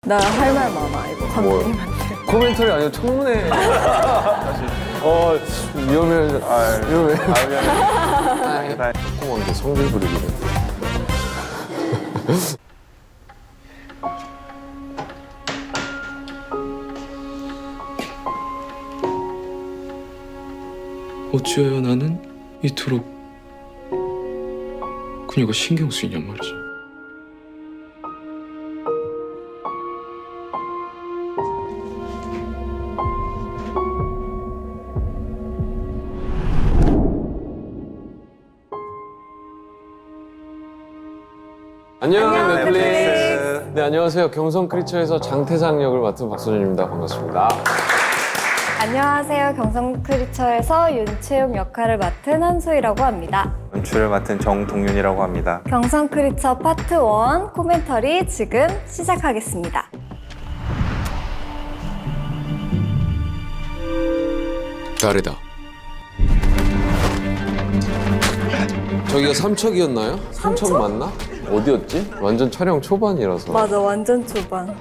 나 할 말 많아 이거 감독님한테. 코멘터리 아니고 청문회. 위험해. 위험해. 조그만 게 성질 부리기네. 어찌하여 나는 이토록 그녀가 신경 쓰이냔 말이지. 안녕 넷플릭스. 네, 안녕하세요. 경성 크리처에서 장태상 역을 맡은 박소준입니다. 반갑습니다. 안녕하세요. 경성 크리처에서 윤채용 역할을 맡은 한소희라고 합니다. 연출을 맡은 정동윤이라고 합니다. 경성 크리처 파트 1 코멘터리 지금 시작하겠습니다. 다르다. 저기가 삼척이었나요? 삼척 맞나? 어디였지? 완전 촬영 초반이라서. 맞아, 완전 초반.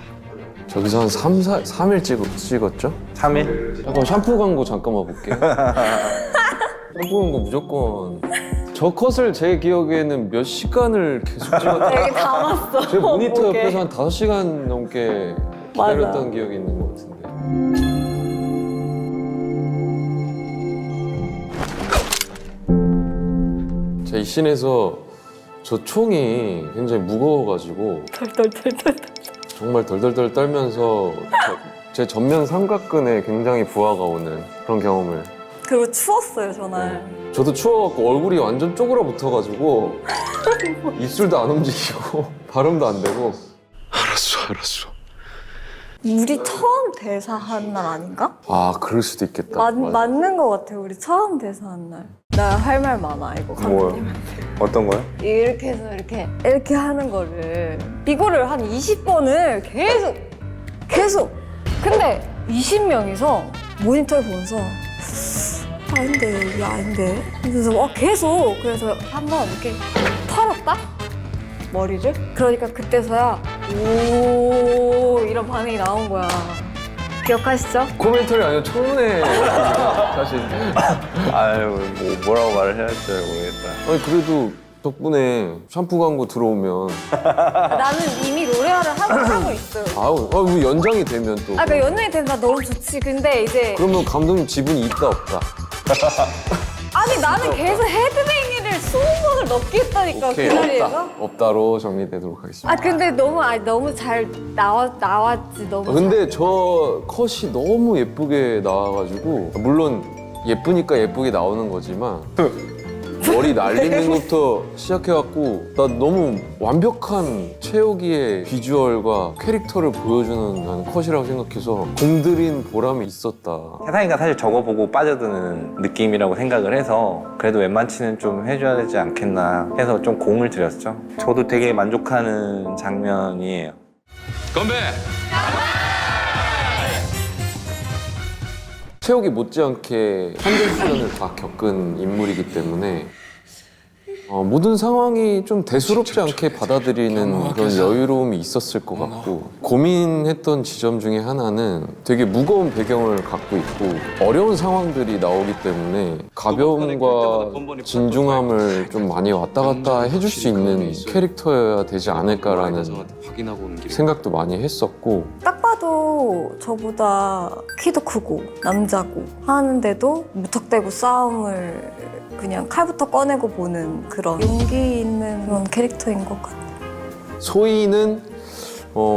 저기서 한 3일 찍었죠? 3일? 잠깐 샴푸 광고 잠깐만 볼게요. 샴푸 광고 무조건. 저 컷을 제 기억에는 몇 시간을 계속 찍었다. 여기 담았어. 제 모니터 목에. 옆에서 한 5시간 넘게 맞아. 기다렸던 기억이 있는 것 같은데. 자, 이 씬에서 저 총이 굉장히 무거워가지고 덜덜덜덜. 정말 덜덜덜 떨면서 제 전면 삼각근에 굉장히 부하가 오는 그런 경험을. 그리고 추웠어요, 저날. 저도 추워갖고 얼굴이 완전 쪼그라붙어가지고 입술도 안 움직이고 발음도 안 되고. 알았어. 우리 처음 대사한 날 아닌가? 아, 그럴 수도 있겠다. 맞아. 맞는 것 같아요. 우리 처음 대사한 날. 나 할 말 많아 이거 뭐요? 감독님한테. 어떤 거요? 이렇게 해서 이렇게 하는 거를 이거를 한 20번을 계속 근데 20명이서 모니터를 보면서 아닌데 이게 아닌데 그래서 계속 그래서 한번 이렇게 털었다 머리를 그러니까 그때서야 오 이런 반응이 나온 거야. 기억하시죠? 코멘터리 아니고 청문회. 사실. 아유, 뭐라고 말을 해야 할지 모르겠다. 아니, 그래도 덕분에 샴푸 광고 들어오면 나는 이미 로레알을 하고 있어요. 아우, 뭐 연장이 되면 또. 아, 그러니까 연예인 되면 나 너무 좋지. 근데 이제 그러면 감독님 지분이 있다 없다. 아니 나는 계속 헤드뱅이를 20번을 넘게 했다니까 오케이, 그 자리에서. 없다로 정리되도록 하겠습니다. 아 근데 너무 잘 나왔지 너무. 근데 저 컷이 너무 예쁘게 나와가지고 물론 예쁘니까 예쁘게 나오는 거지만 머리 날리는 것부터 시작해갖고 나 너무 완벽한 채옥이의 비주얼과 캐릭터를 보여주는 나는 컷이라고 생각해서 공들인 보람이 있었다. 태상이가 사실 저거 보고 빠져드는 느낌이라고 생각을 해서 그래도 웬만치는 좀 해줘야 되지 않겠나 해서 좀 공을 들였죠. 저도 되게 만족하는 장면이에요. 건배! 채옥이 못지않게 환경수련을 다 겪은 인물이기 때문에 모든 상황이 좀 대수롭지 않게 받아들이는 그런 여유로움이 있었을 것 같고 고민했던 지점 중에 하나는 되게 무거운 배경을 갖고 있고 어려운 상황들이 나오기 때문에 가벼움과 진중함을 좀 많이 왔다 갔다 해줄 수 있는 캐릭터여야 되지 않을까라는 생각도 많이 했었고 딱 봐도 저보다 키도 크고 남자고 하는데도 무턱대고 싸움을 그냥 칼부터 꺼내고 보는 그런 용기 있는 그런 캐릭터인 것 같아요. 소희는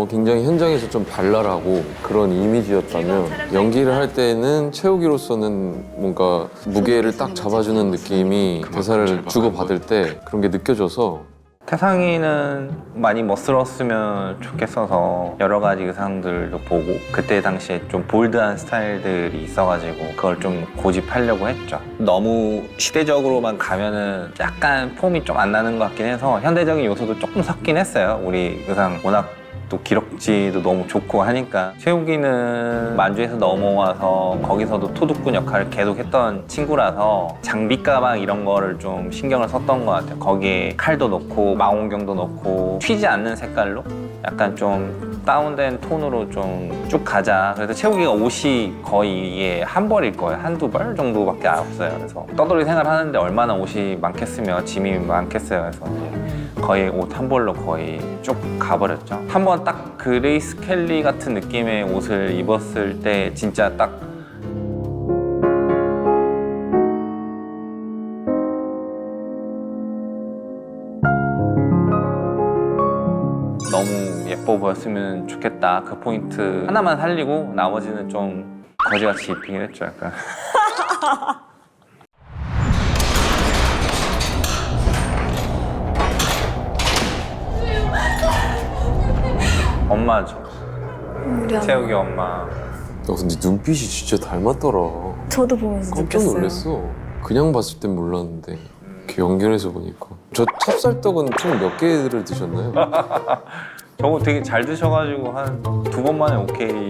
굉장히 현장에서 좀 발랄하고 그런 이미지였다면 연기를 할 때는 채우기로서는 뭔가 무게를 딱 잡아주는 느낌이 대사를 주고받을 때 그런 게 느껴져서 태상이는 많이 멋스러웠으면 좋겠어서 여러 가지 의상들도 보고 그때 당시에 좀 볼드한 스타일들이 있어가지고 그걸 좀 고집하려고 했죠. 너무 시대적으로만 가면은 약간 폼이 좀 안 나는 것 같긴 해서 현대적인 요소도 조금 섞긴 했어요. 우리 의상 워낙 또 기럭지도 너무 좋고 하니까 채우기는 만주에서 넘어와서 거기서도 토둑군 역할을 계속 했던 친구라서 장비 가방 이런 거를 좀 신경을 썼던 것 같아요. 거기에 칼도 넣고 망원경도 넣고 튀지 않는 색깔로 약간 좀 다운된 톤으로 좀 쭉 가자. 그래서 채우기가 옷이 거의 이게 한 벌일 거예요. 한두 벌 정도밖에 없어요. 그래서 떠돌이 생활하는데 얼마나 옷이 많겠으며 짐이 많겠어요. 그래서 이제 거의 옷 한 벌로 거의 쭉 가버렸죠. 한번 딱 그레이스 켈리 같은 느낌의 옷을 입었을 때 진짜 딱 너무 예뻐 보였으면 좋겠다. 그 포인트 하나만 살리고 나머지는 좀 거지같이 입히긴 했죠. 약간. 엄마죠. 우리 엄마. 채욱이 엄마. 근데 눈빛이 진짜 닮았더라. 저도 보면서 깜짝 느꼈어요. 놀랐어. 그냥 봤을 땐 몰랐는데 이렇게 연결해서 보니까. 저 찹쌀떡은 총 몇 개를 드셨나요? 저거 되게 잘 드셔가지고 한 2번 만에 오케이.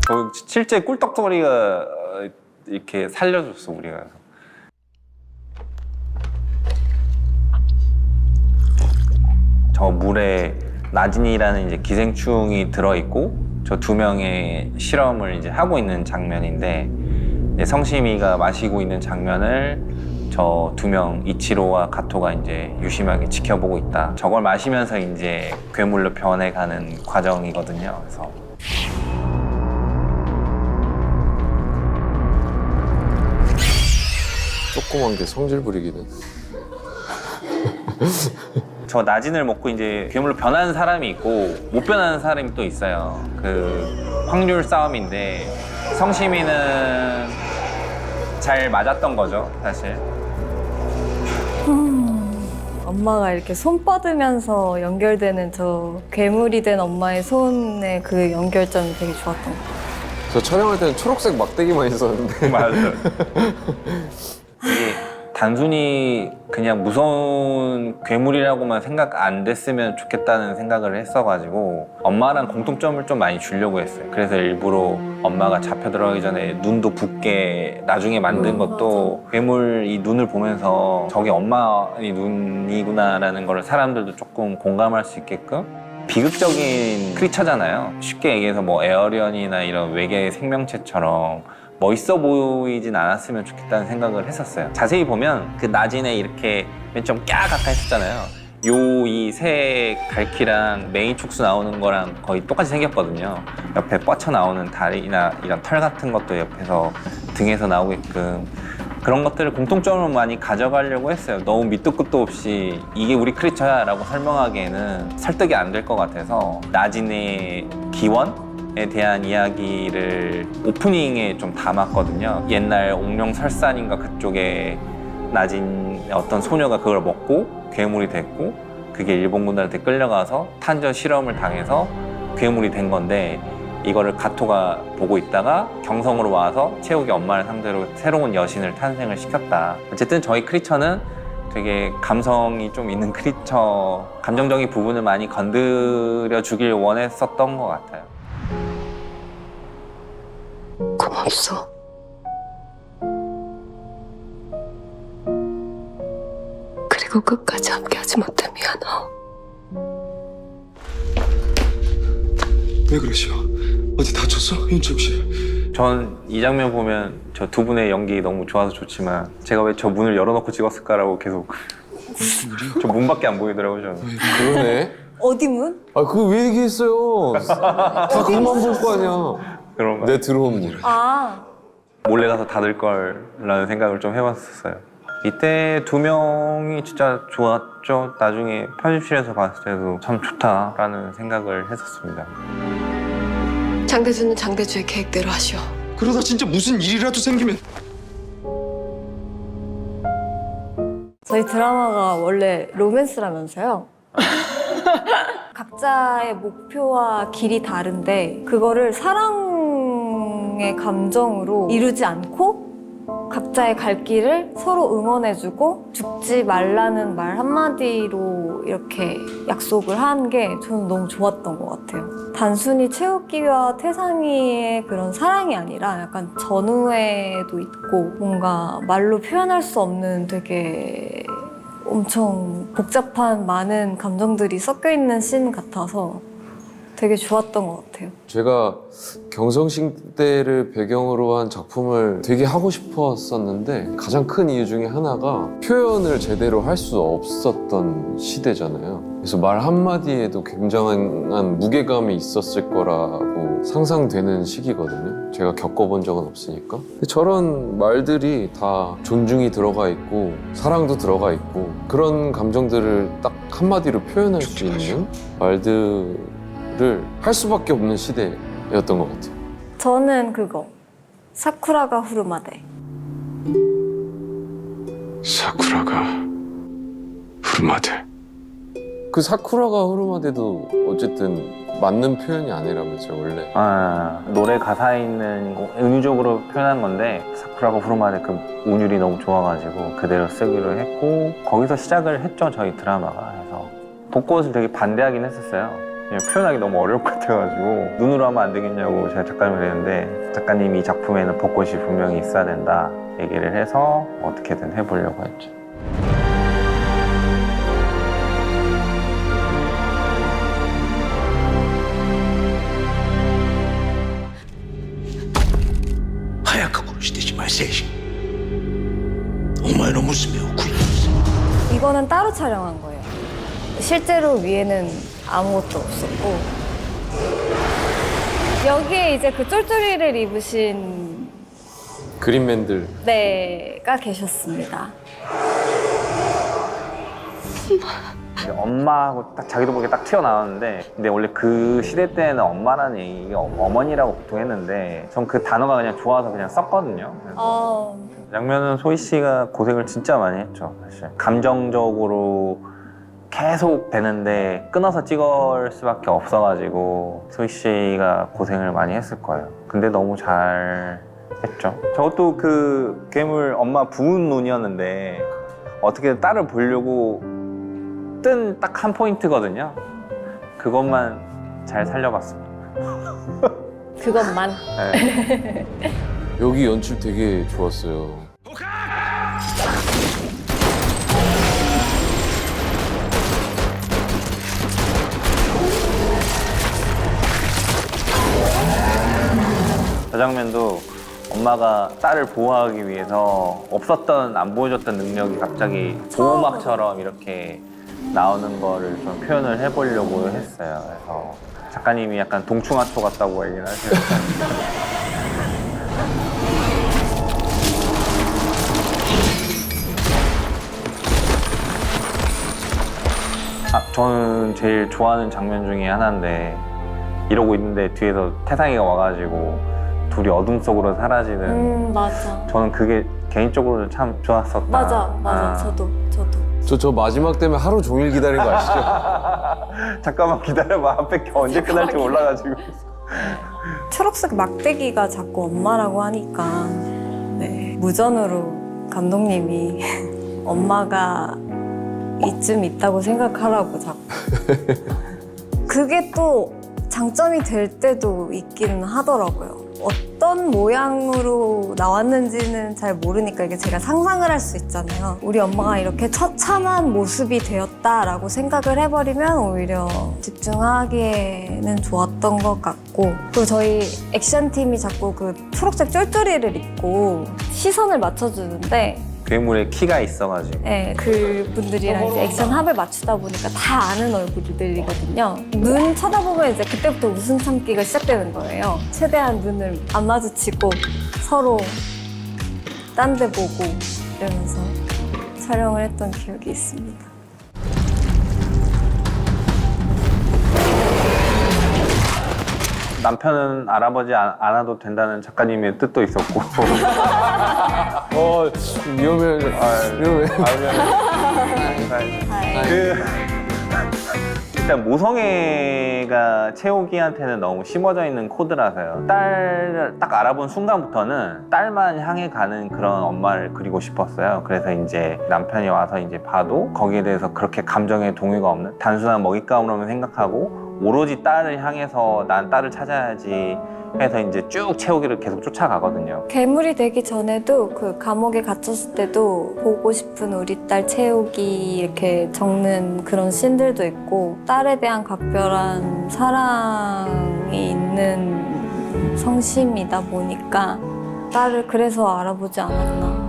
저 실제 꿀떡거리가 이렇게 살려줬어 우리가. 저 물에 나진이라는 이제 기생충이 들어있고 저 2명의 실험을 이제 하고 있는 장면인데 이제 성심이가 마시고 있는 장면을 저 2명 이치로와 가토가 이제 유심하게 지켜보고 있다. 저걸 마시면서 이제 괴물로 변해가는 과정이거든요. 그래서 조그만 게 성질 부리기는. 저 나진을 먹고 이제 괴물로 변하는 사람이 있고 못 변하는 사람이 또 있어요. 그 확률 싸움인데 성심이는 잘 맞았던 거죠, 사실. 엄마가 이렇게 손 뻗으면서 연결되는 저 괴물이 된 엄마의 손의 그 연결점이 되게 좋았던 것 같아요. 저 촬영할 때는 초록색 막대기만 있었는데. 맞아요. 이게 단순히 그냥 무서운 괴물이라고만 생각 안 됐으면 좋겠다는 생각을 했어가지고 엄마랑 공통점을 좀 많이 주려고 했어요. 그래서 일부러 엄마가 잡혀 들어가기 전에 눈도 붓게 나중에 만든 것도 괴물 이 눈을 보면서 저게 엄마의 눈이구나라는 걸 사람들도 조금 공감할 수 있게끔 비극적인 크리처잖아요. 쉽게 얘기해서 뭐 에어리언이나 이런 외계 생명체처럼 멋있어 보이진 않았으면 좋겠다는 생각을 했었어요. 자세히 보면 그 나진에 이렇게 맨 좀 까 가까 했었잖아요. 요 이 새 갈퀴랑 메인 촉수 나오는 거랑 거의 똑같이 생겼거든요. 옆에 뻗쳐 나오는 다리나 이런 털 같은 것도 옆에서 등에서 나오게끔 그런 것들을 공통점으로 많이 가져가려고 했어요. 너무 밑도 끝도 없이 이게 우리 크리처야 라고 설명하기에는 설득이 안 될 것 같아서 나진의 기원에 대한 이야기를 오프닝에 좀 담았거든요. 옛날 옥룡설산인가 그쪽에 나진 어떤 소녀가 그걸 먹고 괴물이 됐고 그게 일본군들한테 끌려가서 탄저 실험을 당해서 괴물이 된 건데 이거를 가토가 보고 있다가 경성으로 와서 채욱이 엄마를 상대로 새로운 여신을 탄생을 시켰다. 어쨌든 저희 크리처는 되게 감성이 좀 있는 크리처, 감정적인 부분을 많이 건드려 주길 원했었던 것 같아요. 고맙소. 그리고 끝까지 함께하지 못해 미안하오. 왜 그러시오? 어디 다쳤어? 윤철 씨. 전 이 장면 보면 저 2분의 연기 너무 좋아서 좋지만 제가 왜 저 문을 열어놓고 찍었을까라고 계속 무슨 일이야? 저 문밖에 안 보이더라고요. 저는. 그러네. 어디 문? 아, 그거 왜 얘기했어요? 다 그것만 볼 거 아니야. 그런가? 내 들어온 문. 아, 몰래 가서 닫을 걸라는 생각을 좀 해봤었어요. 이때 2명이 진짜 좋았죠. 나중에 편집실에서 봤을 때도 참 좋다라는 생각을 했었습니다. 장대주는 장대주의 계획대로 하시오. 그러다 진짜 무슨 일이라도 생기면 저희 드라마가 원래 로맨스라면서요. 각자의 목표와 길이 다른데 그거를 사랑의 감정으로 이루지 않고 각자의 갈 길을 서로 응원해주고 죽지 말라는 말 한마디로 이렇게 약속을 한 게 저는 너무 좋았던 것 같아요. 단순히 채욱이와 태상이의 그런 사랑이 아니라 약간 전우애도 있고 뭔가 말로 표현할 수 없는 되게 엄청 복잡한 많은 감정들이 섞여 있는 씬 같아서 되게 좋았던 것 같아요. 제가 경성시대를 배경으로 한 작품을 되게 하고 싶었었는데 가장 큰 이유 중에 하나가 표현을 제대로 할 수 없었던 시대잖아요. 그래서 말 한마디에도 굉장한 무게감이 있었을 거라고 상상되는 시기거든요. 제가 겪어본 적은 없으니까. 근데 저런 말들이 다 존중이 들어가 있고 사랑도 들어가 있고 그런 감정들을 딱 한마디로 표현할 수 있는 말들을 할 수밖에 없는 시대였던 것 같아요. 저는 그거 사쿠라가 후르마데. 사쿠라가 후르마데. 그 사쿠라가 후르마데도 어쨌든 맞는 표현이 아니라면서요, 원래. 노래 가사에 있는 거 은유적으로 표현한 건데 사쿠라가 후르마데 그 운율이 너무 좋아가지고 그대로 쓰기로 했고 거기서 시작을 했죠, 저희 드라마가. 그래서 벚꽃을 되게 반대하긴 했었어요. 그냥 표현하기 너무 어려울 것 같아가지고 눈으로 하면 안 되겠냐고 제가 작가님을 했는데 작가님이 이 작품에는 벚꽃이 분명히 있어야 된다 얘기를 해서 어떻게든 해보려고 했죠. 이거는 따로 촬영한 거예요. 실제로 위에는 아무것도 없었고 여기에 이제 그 쫄쫄이를 입으신 그린맨들. 네가 계셨습니다. 엄마하고 딱 자기도 모르게 딱 튀어나왔는데 근데 원래 그 시대 때는 엄마라는 얘기가 어머니라고 보통 했는데 전 그 단어가 그냥 좋아서 그냥 썼거든요. 그래서 장면은 소희 씨가 고생을 진짜 많이 했죠, 사실. 감정적으로 계속 되는데 끊어서 찍을 수밖에 없어가지고 소희 씨가 고생을 많이 했을 거예요. 근데 너무 잘 했죠. 저것도 그 괴물 엄마 부은 눈이었는데 어떻게든 딸을 보려고 뜬 딱 한 포인트거든요. 그것만 잘 살려봤습니다. 그것만. 네. 여기 연출 되게 좋았어요. 저 장면도 엄마가 딸을 보호하기 위해서 없었던 안 보여줬던 능력이 갑자기 보호막처럼 이렇게 나오는 거를 좀 표현을 해보려고 했어요. 그래서 작가님이 약간 동충하초 같다고 얘기를 하시는 저는 제일 좋아하는 장면 중에 하나인데 이러고 있는데 뒤에서 태상이가 와가지고 둘이 어둠 속으로 사라지는 맞아. 저는 그게 개인적으로는 참 좋았었다. 맞아. 저도. 저 마지막 때문에 하루 종일 기다린 거 아시죠? 잠깐만 기다려봐. 앞에 언제 끝날지 몰라가지고. 초록색 막대기가 자꾸 엄마라고 하니까 네. 무전으로 감독님이 엄마가 이쯤 있다고 생각하라고 자꾸. 그게 또 장점이 될 때도 있기는 하더라고요. 어떤 모양으로 나왔는지는 잘 모르니까 이게 제가 상상을 할 수 있잖아요. 우리 엄마가 이렇게 처참한 모습이 되었다라고 생각을 해버리면 오히려 집중하기에는 좋았던 것 같고 그리고 저희 액션팀이 자꾸 그 초록색 쫄쫄이를 입고 시선을 맞춰주는데 괴물에 키가 있어가지고. 네, 그분들이랑 이제 액션 합을 맞추다 보니까 다 아는 얼굴들이거든요. 눈 쳐다보면 이제 그때부터 웃음 참기가 시작되는 거예요. 최대한 눈을 안 마주치고 서로 딴 데 보고 이러면서 촬영을 했던 기억이 있습니다. 남편은 알아보지 않아도 된다는 작가님의 뜻도 있었고. 위험해. 위험해. 일단 모성애가 채옥이한테는 너무 심어져 있는 코드라서요. 딸을 딱 알아본 순간부터는 딸만 향해 가는 그런 엄마를 그리고 싶었어요. 그래서 이제 남편이 와서 이제 봐도 거기에 대해서 그렇게 감정에 동요가 없는 단순한 먹잇감으로만 생각하고 오로지 딸을 향해서 난 딸을 찾아야지 해서 이제 쭉 채우기를 계속 쫓아가거든요. 괴물이 되기 전에도 그 감옥에 gat혔을 때도 보고 싶은 우리 딸 채우기 이렇게 적는 그런 씬들도 있고 딸에 대한 각별한 사랑이 있는 성심이다 보니까 딸을 그래서 알아보지 않았나.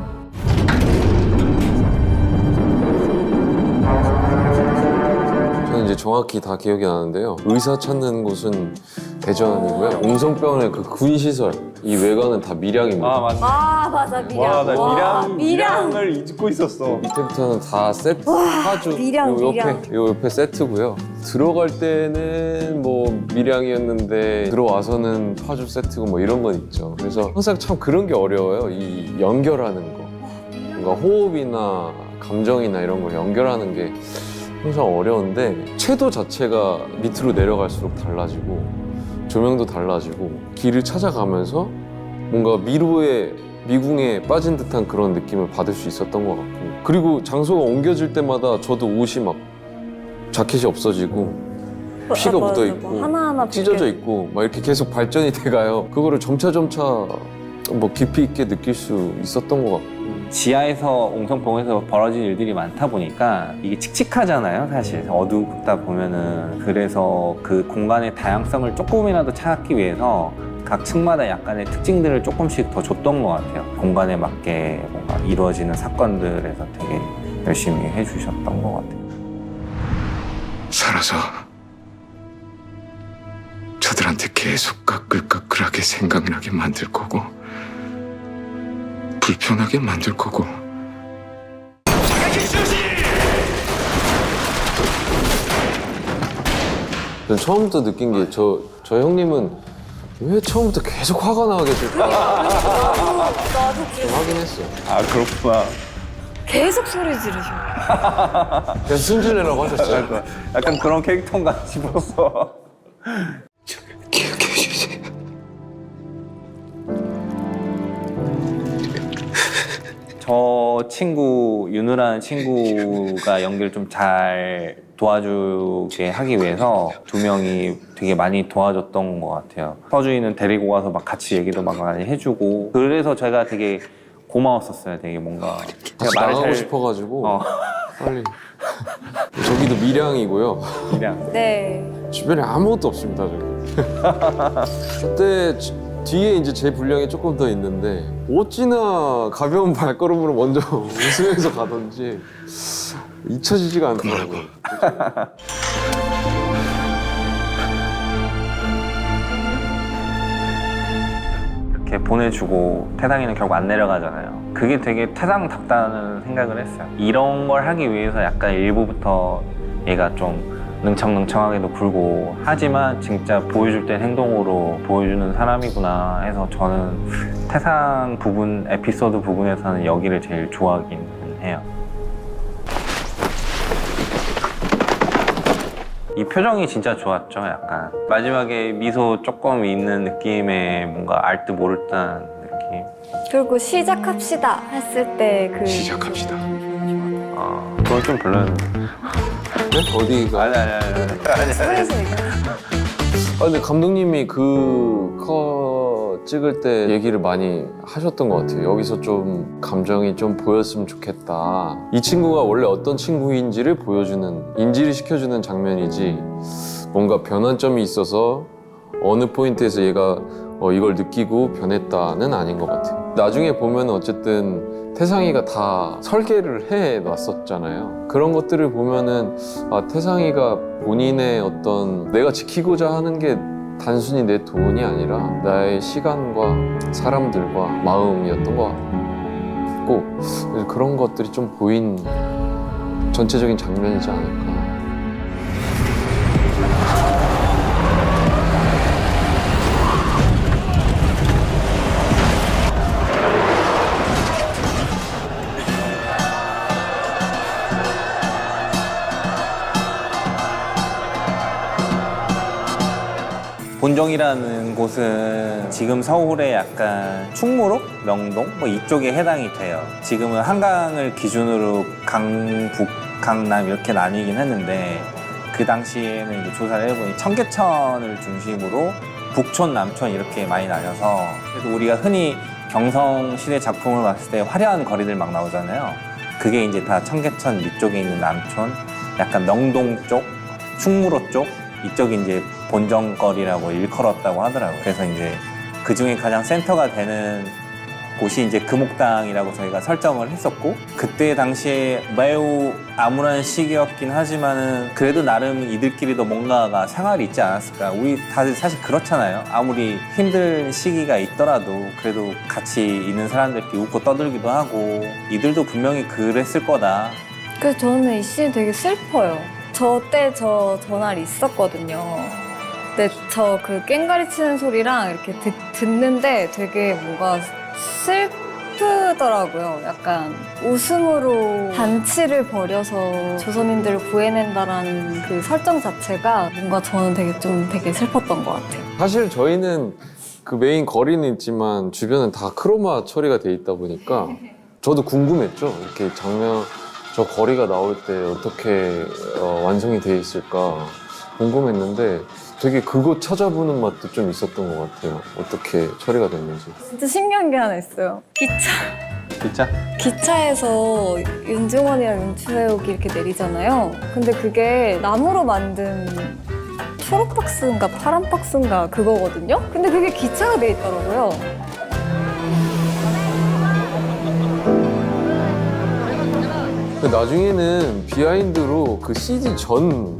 저는 이제 정확히 다 기억이 나는데요. 의사 찾는 곳은 대전이고요. 옹성병원의 그 군시설, 이 외관은 다 밀양입니다. 맞네. 아 맞아 밀양. 와, 밀양을 잊고 있었어. 밑에부터는 다 세트, 파주, 밀양, 밀양. 요 옆에 세트고요. 들어갈 때는 뭐 밀양이었는데 들어와서는 파주 세트고 뭐 이런 건 있죠. 그래서 항상 참 그런 게 어려워요. 이 연결하는 거. 뭔가 호흡이나 감정이나 이런 걸 연결하는 게 항상 어려운데 채도 자체가 밑으로 내려갈수록 달라지고 조명도 달라지고 길을 찾아가면서 뭔가 미궁에 빠진 듯한 그런 느낌을 받을 수 있었던 것 같고 그리고 장소가 옮겨질 때마다 저도 옷이 막 자켓이 없어지고 피가 맞아, 묻어있고 뭐 하나하나 찢어져 있고 막 이렇게 계속 발전이 돼가요. 그거를 점차 뭐 깊이 있게 느낄 수 있었던 것 같고 지하에서 옹성병원에서 벌어진 일들이 많다 보니까 이게 칙칙하잖아요, 사실. 어둡다 보면은. 그래서 그 공간의 다양성을 조금이라도 찾기 위해서 각 층마다 약간의 특징들을 조금씩 더 줬던 것 같아요. 공간에 맞게 뭔가 이루어지는 사건들에서 되게 열심히 해주셨던 것 같아요. 살아서 저들한테 계속 까끌까끌하게 생각나게 만들 거고 불편하게 만들 거고 전 처음부터 느낀 게 저 형님은 왜 처음부터 계속 화가 나게 될까 좀 하긴 했어요. 아, 그렇구나. 계속 소리 지르셔. 그냥 승질내라고 하셨어요. 약간 그런 캐릭터인가 싶었어. 기억해 주세요. 저 친구, 윤우라는 친구가 연기를 좀 잘 도와주게 하기 위해서 두 명이 되게 많이 도와줬던 것 같아요. 서주이는 데리고 가서 막 같이 얘기도 막 많이 해주고 그래서 제가 되게 고마웠었어요. 되게 뭔가 같이 나가고 싶어가지고 빨리 저기도 밀양이고요. 그냥 네. 주변에 아무것도 없습니다 저기. 그때 뒤에 이제 제 분량이 조금 더 있는데 어찌나 가벼운 발걸음으로 먼저 웃으면서 가던지 잊혀지지가 않더라고요. 이렇게 보내주고 태상이는 결국 안 내려가잖아요. 그게 되게 태상답다는 생각을 했어요. 이런 걸 하기 위해서 약간 일부부터 얘가 좀 능청능청하게도 굴고 하지만 진짜 보여줄 땐 행동으로 보여주는 사람이구나 해서 저는 태상 부분, 에피소드 부분에서는 여기를 제일 좋아하긴 해요. 이 표정이 진짜 좋았죠, 약간. 마지막에 미소 조금 있는 느낌의 뭔가 알 듯 모를 듯한 느낌. 그리고 시작합시다 했을 때 그 시작합시다. 그건 좀 별로였는데. 네? 어디가? 아니. 소리에서 얘기해. 근데 감독님이 그 컷 찍을 때 얘기를 많이 하셨던 것 같아요. 여기서 좀 감정이 좀 보였으면 좋겠다. 이 친구가 원래 어떤 친구인지를 보여주는, 인지를 시켜주는 장면이지 뭔가 변환점이 있어서 어느 포인트에서 얘가 이걸 느끼고 변했다는 아닌 것 같아요. 나중에 보면 어쨌든 태상이가 다 설계를 해놨었잖아요. 그런 것들을 보면은 태상이가 본인의 어떤 내가 지키고자 하는 게 단순히 내 돈이 아니라 나의 시간과 사람들과 마음이었던 것 같고 그런 것들이 좀 보인 전체적인 장면이지 않을까. 본정이라는 곳은 지금 서울의 약간 충무로, 명동 뭐 이쪽에 해당이 돼요. 지금은 한강을 기준으로 강북, 강남 이렇게 나뉘긴 했는데 그 당시에는 이제 조사를 해보니 청계천을 중심으로 북촌, 남촌 이렇게 많이 나뉘어서 그래서 우리가 흔히 경성시대 작품을 봤을 때 화려한 거리들 막 나오잖아요. 그게 이제 다 청계천 위쪽에 있는 남촌, 약간 명동 쪽, 충무로 쪽 이쪽이 이제 본정거리라고 일컬었다고 하더라고요. 그래서 이제 그 중에 가장 센터가 되는 곳이 이제 금옥당이라고 저희가 설정을 했었고, 그때 당시에 매우 암울한 시기였긴 하지만은 그래도 나름 이들끼리도 뭔가가 생활이 있지 않았을까. 우리 다들 사실 그렇잖아요. 아무리 힘든 시기가 있더라도 그래도 같이 있는 사람들끼리 웃고 떠들기도 하고, 이들도 분명히 그랬을 거다. 그래서 저는 이 씬이 되게 슬퍼요. 저 때 저날 있었거든요. 근데 저 그 꽹가리 치는 소리랑 이렇게 듣는데 되게 뭔가 슬프더라고요. 약간 웃음으로 단치를 벌여서 조선인들을 구해낸다라는 그 설정 자체가 뭔가 저는 되게 슬펐던 것 같아요. 사실 저희는 그 메인 거리는 있지만 주변은 다 크로마 처리가 돼 있다 보니까 저도 궁금했죠. 이렇게 장면, 저 거리가 나올 때 어떻게 완성이 돼 있을까 궁금했는데 되게 그거 찾아보는 맛도 좀 있었던 것 같아요. 어떻게 처리가 됐는지. 진짜 신기한 게 하나 있어요. 진짜? 기차에서 윤중원이랑 윤추혜옥이 이렇게 내리잖아요. 근데 그게 나무로 만든 초록 박스인가 파란 박스인가 그거거든요. 근데 그게 기차가 돼 있더라고요. 근데 나중에는 비하인드로 그 CG 전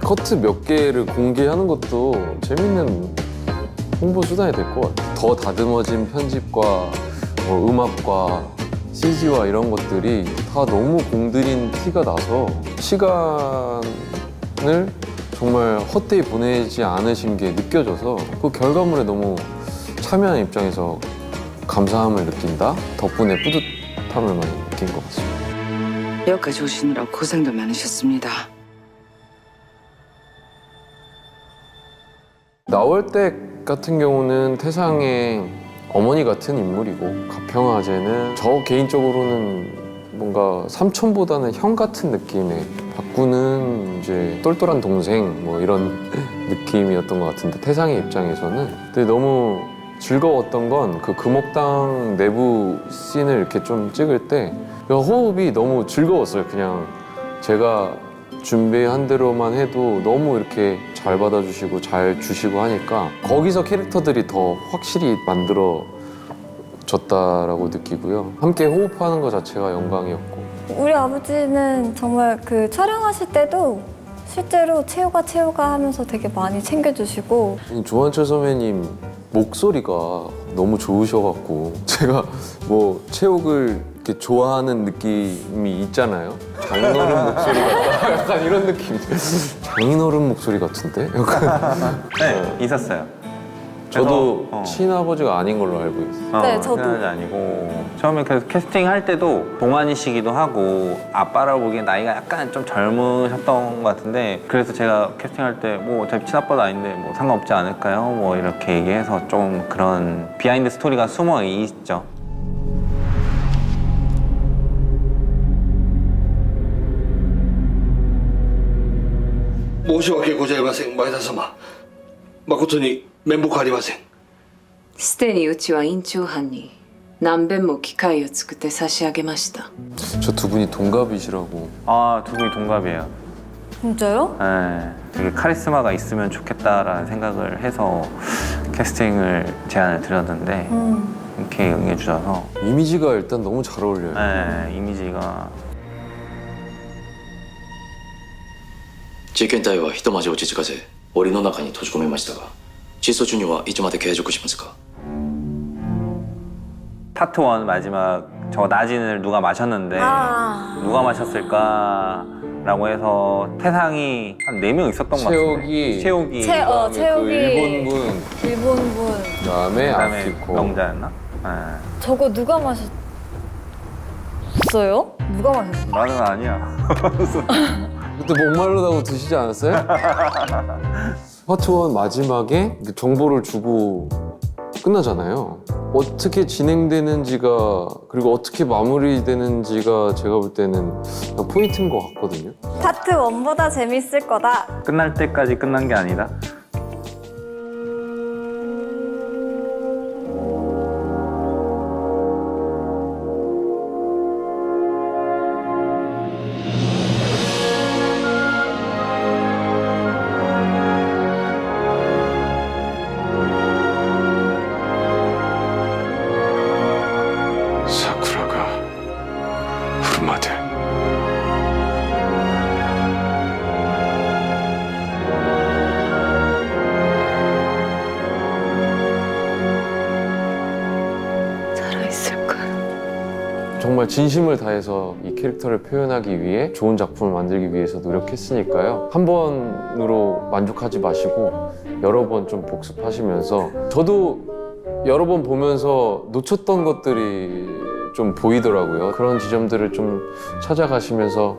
커트 몇 개를 공개하는 것도 재밌는 홍보 수단이 될 것 같아요. 더 다듬어진 편집과 음악과 CG와 이런 것들이 다 너무 공들인 티가 나서 시간을 정말 헛되이 보내지 않으신 게 느껴져서 그 결과물에 너무 참여하는 입장에서 감사함을 느낀다? 덕분에 뿌듯함을 많이 느낀 것 같습니다. 여기까지 오시느라 고생도 많으셨습니다. 나올 때 같은 경우는 태상의 어머니 같은 인물이고, 가평아제는 저 개인적으로는 뭔가 삼촌보다는 형 같은 느낌의, 박구는 이제 똘똘한 동생 뭐 이런 느낌이었던 것 같은데, 태상의 입장에서는 근데 너무 즐거웠던 건 그 금옥당 내부 씬을 이렇게 좀 찍을 때 호흡이 너무 즐거웠어요. 그냥 제가 준비한 대로만 해도 너무 이렇게 잘 받아주시고 잘 주시고 하니까 거기서 캐릭터들이 더 확실히 만들어졌다라고 느끼고요. 함께 호흡하는 것 자체가 영광이었고. 우리 아버지는 정말 그 촬영하실 때도 실제로 채우가 하면서 되게 많이 챙겨주시고, 조한철 선배님 목소리가 너무 좋으셔갖고 제가 뭐 체육을 이렇게 좋아하는 느낌이 있잖아요. 장인어른 목소리 같다. 약간 이런 느낌. 장인어른 목소리 같은데? 약간. 네, 있었어요. 저도 그래서, 친아버지가 아닌 걸로 알고 있어요. 네, 저도. 친아버지 아니고 처음에 그래서 캐스팅 할 때도 동안이시기도 하고 아빠라고 보기엔 나이가 약간 좀 젊으셨던 것 같은데, 그래서 제가 캐스팅할 때 뭐 어차피 친아빠도 아닌데 뭐 상관없지 않을까요? 뭐 이렇게 얘기해서 좀 그런 비하인드 스토리가 숨어 있죠.申し訳ございません、前田様。誠に面目ありません。すでにうちは院長班に何遍も機会を作って差し上げました。 저 두 분이 동갑이시라고. 아, 두 분이 동갑이에요. 진짜요? 네, 되게 카리스마가 있으면 좋겠다라는 생각을 해서 캐스팅을 제안을 드렸는데 이렇게 응해주셔서 이미지가 일단 너무 잘 어울려요. 네, 이미지가 事件隊はひとまじ落ち着かせ檻の中に閉じ込めましたが窒素中にはいつまで継続しますか 파트 1 마지막 저 나진을 누가 마셨는데 누가 마셨을까라고 해서 태상이 한 4명 있었던 것 같은데 채옥이 그 일본분, 일본분. 그다음에 그다음에 아키코. 명자였나? 네. 저거 누가 마셨어요? 누가 마셨어요? 나는 아니야. 그때 목마르다고 드시지 않았어요? 파트 1 마지막에 정보를 주고 끝나잖아요. 어떻게 진행되는지가, 그리고 어떻게 마무리되는지가 제가 볼 때는 포인트인 것 같거든요. 파트 1보다 재밌을 거다. 끝날 때까지 끝난 게 아니다. 정말 진심을 다해서 이 캐릭터를 표현하기 위해 좋은 작품을 만들기 위해서 노력했으니까요. 한 번으로 만족하지 마시고 여러 번 좀 복습하시면서 저도 여러 번 보면서 놓쳤던 것들이 좀 보이더라고요. 그런 지점들을 좀 찾아가시면서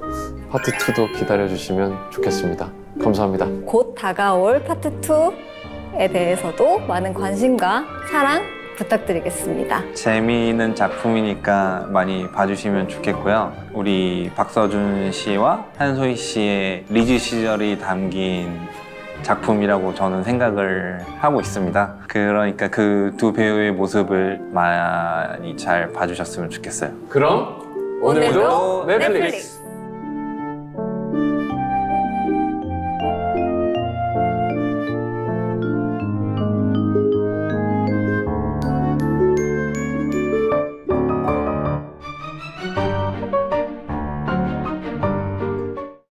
파트 2도 기다려주시면 좋겠습니다. 감사합니다. 곧 다가올 파트 2에 대해서도 많은 관심과 사랑 부탁드리겠습니다. 재미있는 작품이니까 많이 봐주시면 좋겠고요. 우리 박서준 씨와 한소희 씨의 리즈 시절이 담긴 작품이라고 저는 생각을 하고 있습니다. 그러니까 그 두 배우의 모습을 많이 잘 봐주셨으면 좋겠어요. 그럼 오늘도 넷플릭스!